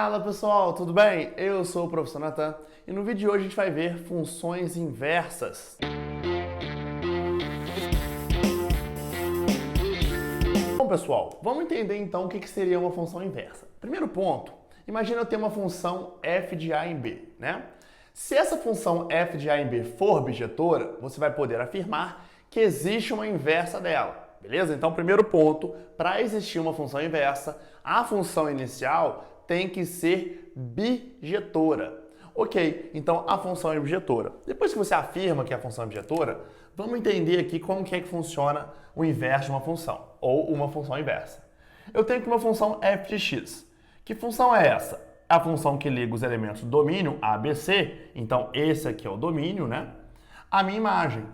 Fala pessoal, tudo bem? Eu sou o professor Natan e no vídeo de hoje a gente vai ver funções inversas. Bom pessoal, vamos entender então o que seria uma função inversa. Primeiro ponto, imagina eu ter uma função f de a em b, né? Se essa função f de a em b for bijetora, você vai poder afirmar que existe uma inversa dela. Beleza? Então, primeiro ponto, para existir uma função inversa, a função inicial tem que ser bijetora. Ok, então a função é bijetora. Depois que você afirma que a função é bijetora, vamos entender aqui como que é que funciona o inverso de uma função, ou uma função inversa. Eu tenho aqui uma função f de x. Que função é essa? É a função que liga os elementos do domínio A, B, C. Então, esse aqui é o domínio, né? A minha imagem.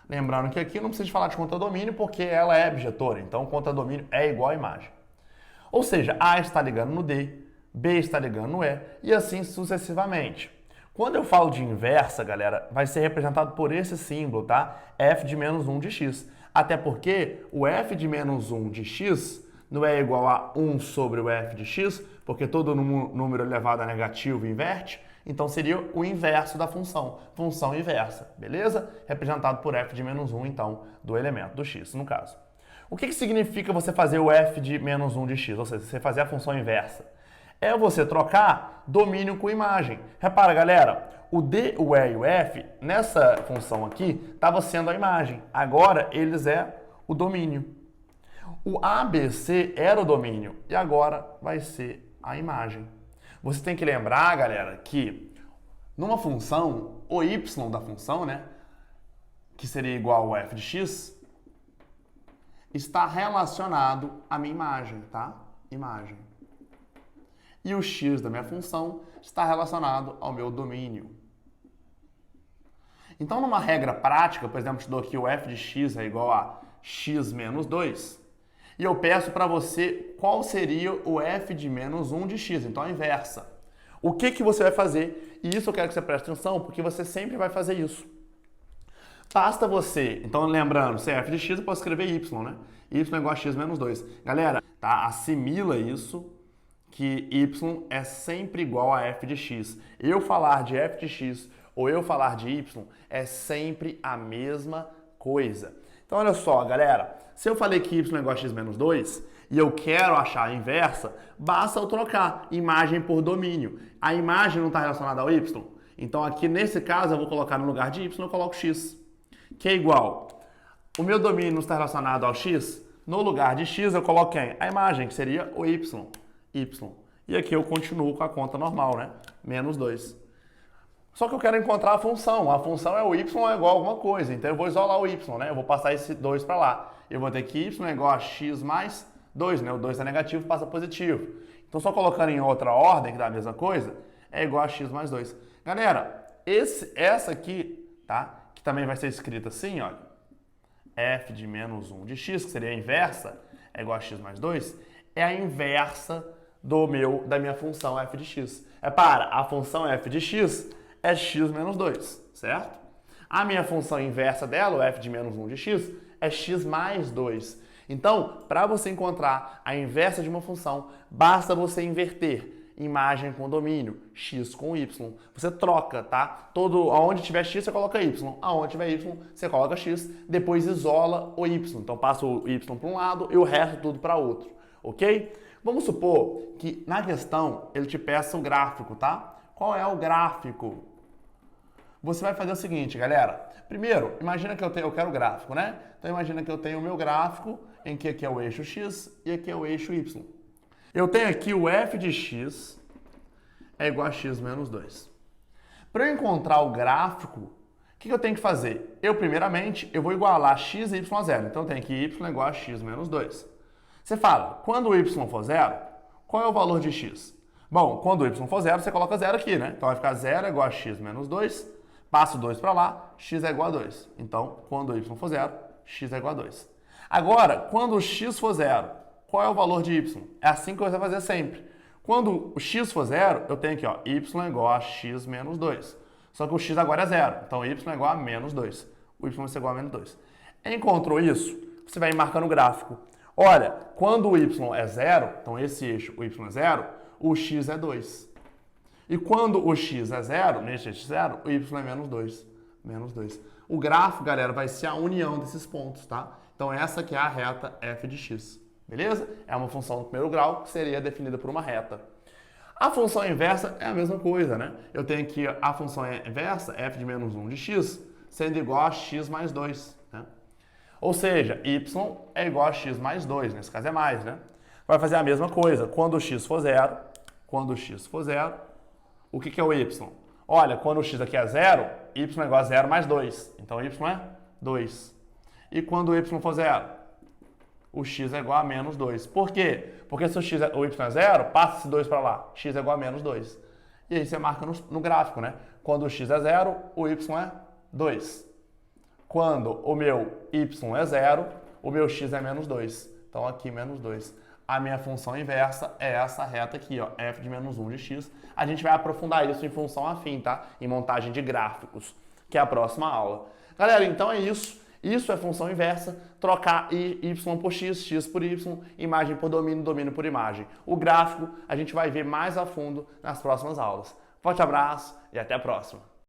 Lembrando que aqui não precisa falar de conta-domínio porque ela é bijetora, então conta-domínio é igual a imagem. Ou seja, A está ligando no D, B está ligando no E e assim sucessivamente. Quando eu falo de inversa, galera, vai ser representado por esse símbolo, tá? F de menos 1 de x. Até porque o F de menos 1 de x não é igual a 1 sobre o F de x, porque todo número elevado a negativo inverte. Então seria o inverso da função inversa, beleza? Representado por f de menos 1, então, do elemento do x, no caso. O que significa você fazer o f de menos 1 de x, ou seja, você fazer a função inversa? É você trocar domínio com imagem. Repara, galera, o d, o e e o f, nessa função aqui, estava sendo a imagem. Agora, eles é o domínio. O ABC era o domínio e agora vai ser a imagem. Você tem que lembrar, galera, que numa função, o y da função, né, que seria igual ao f de x, está relacionado à minha imagem, tá? Imagem. E o x da minha função está relacionado ao meu domínio. Então, numa regra prática, por exemplo, te dou aqui o f de x é igual a x menos 2, e eu peço para você qual seria o f de menos 1 de x, então a inversa. O que você vai fazer? E isso eu quero que você preste atenção, porque você sempre vai fazer isso. Basta você, então lembrando, se é f de x, eu posso escrever y, né? Y é igual a x menos 2. Galera, tá? Assimila isso, que y é sempre igual a f de x. Eu falar de f de x ou eu falar de y é sempre a mesma coisa. Então, olha só, galera, se eu falei que y é igual a x menos 2 e eu quero achar a inversa, basta eu trocar imagem por domínio. A imagem não está relacionada ao y, então aqui nesse caso eu vou colocar no lugar de y, eu coloco x, que é igual. O meu domínio não está relacionado ao x, no lugar de x eu coloco quem? A imagem, que seria o y. E aqui eu continuo com a conta normal, né? Menos 2. Só que eu quero encontrar a função é o y é igual a alguma coisa, então eu vou isolar o y, né? Eu vou passar esse 2 para lá. Eu vou ter que y é igual a x mais 2, né? O 2 é negativo, passa positivo. Então só colocando em outra ordem, que dá a mesma coisa, é igual a x mais 2. Galera, essa aqui, tá? Que também vai ser escrita assim, olha. F de menos 1 de x, que seria a inversa, é igual a x mais 2, é a inversa da minha função f de x. A função f de x é x menos 2, certo? A minha função inversa dela, o f de menos 1 de x, é x mais 2. Então, para você encontrar a inversa de uma função, basta você inverter imagem com domínio, x com y. Você troca, tá? Aonde tiver x, você coloca y. Aonde tiver y, você coloca x. Depois isola o y. Então, passa o y para um lado e o resto tudo para outro. Ok? Vamos supor que na questão ele te peça um gráfico, tá? Qual é o gráfico? Você vai fazer o seguinte, galera. Primeiro, imagina que eu quero o gráfico, né? Então, imagina que eu tenho o meu gráfico, em que aqui é o eixo x e aqui é o eixo y. Eu tenho aqui o f de x é igual a x menos 2. Para eu encontrar o gráfico, o que eu tenho que fazer? Primeiramente, eu vou igualar x e y a zero. Então, eu tenho que y é igual a x menos 2. Você fala, quando o y for zero, qual é o valor de x? Bom, quando o y for zero, você coloca zero aqui, né? Então, vai ficar 0 é igual a x menos 2. Passo 2 para lá, x é igual a 2. Então, quando o y for zero, x é igual a 2. Agora, quando o x for zero, qual é o valor de y? É assim que você vai fazer sempre. Quando o x for zero, eu tenho aqui, ó, y é igual a x menos 2. Só que o x agora é zero, então y é igual a menos 2. O y vai ser igual a menos 2. Encontrou isso? Você vai marcando o gráfico. Olha, quando o y é 0, então esse eixo, o y é 0, o x é 2. E quando o x é 0, neste eixo 0, o y é menos 2. Menos 2. O gráfico, galera, vai ser a união desses pontos, tá? Então essa aqui é a reta f de x. Beleza? É uma função do primeiro grau que seria definida por uma reta. A função inversa é a mesma coisa, né? Eu tenho aqui a função inversa, f de menos 1 de x, sendo igual a x mais 2, né? Ou seja, y é igual a x mais 2, nesse caso é mais, né? Vai fazer a mesma coisa. Quando o x for 0, o que é o y? Olha, quando o x aqui é 0, y é igual a 0 mais 2. Então, y é 2. E quando o y for 0? O x é igual a menos 2. Por quê? Porque se o y é 0, passa esse 2 para lá. X é igual a menos 2. E aí você marca no gráfico, né? Quando o x é 0, o y é 2. Quando o meu y é 0, o meu x é menos 2. Então, aqui, menos 2. A minha função inversa é essa reta aqui, ó, f de menos 1 de x. A gente vai aprofundar isso em função afim, tá? Em montagem de gráficos, que é a próxima aula. Galera, então é isso. Isso é função inversa, trocar y por x, x por y, imagem por domínio, domínio por imagem. O gráfico a gente vai ver mais a fundo nas próximas aulas. Forte abraço e até a próxima.